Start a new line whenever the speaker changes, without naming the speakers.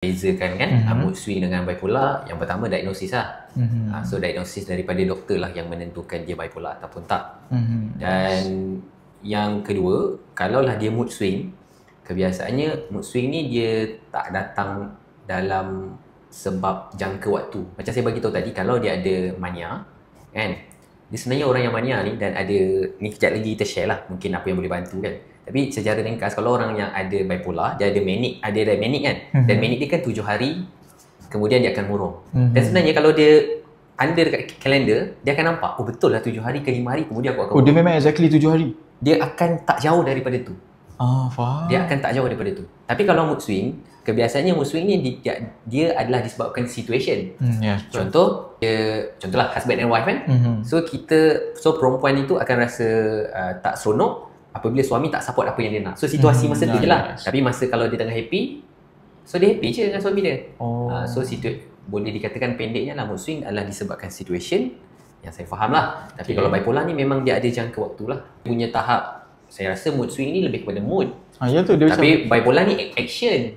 bezakan kan mood swing dengan bipolar. Yang pertama diagnosis lah. So diagnosis daripada doktor lah yang menentukan dia bipolar ataupun tak. Dan yang kedua, kalaulah dia mood swing, kebiasaannya mood swing ni dia tak datang dalam sebab jangka waktu. Macam saya bagi tahu tadi, kalau dia ada mania kan, dia sebenarnya orang yang mania ni dan ada ni, kejap lagi kita share lah mungkin apa yang boleh bantu kan. Tapi secara ringkas, kalau orang yang ada bipolar, dia ada manic, ada manic kan. Dan manic dia kan 7 hari kemudian dia akan murung. Dan sebenarnya kalau dia under dekat kalender, dia akan nampak, oh betul lah 7 hari ke 5 hari kemudian aku akan
dia memang exactly 7 hari.
Dia akan tak jauh daripada tu.
Faham.
Dia akan tak jauh daripada tu. Tapi kalau mood swing, kebiasaannya mood swing ni dia adalah disebabkan situation. Contohlah husband and wife kan. So perempuan itu akan rasa tak seronok apabila suami tak support apa yang dia nak. So situasi masa tu je lah. Tapi masa kalau dia tengah happy, so dia happy je dengan suami dia. So boleh dikatakan pendeknya lah, mood swing adalah disebabkan situation yang saya faham lah. Tapi kalau bipolar ni memang dia ada jangka waktu lah. Punya tahap, saya rasa mood swing ni lebih kepada mood.
Ya tu dia
tapi bipolar ni action.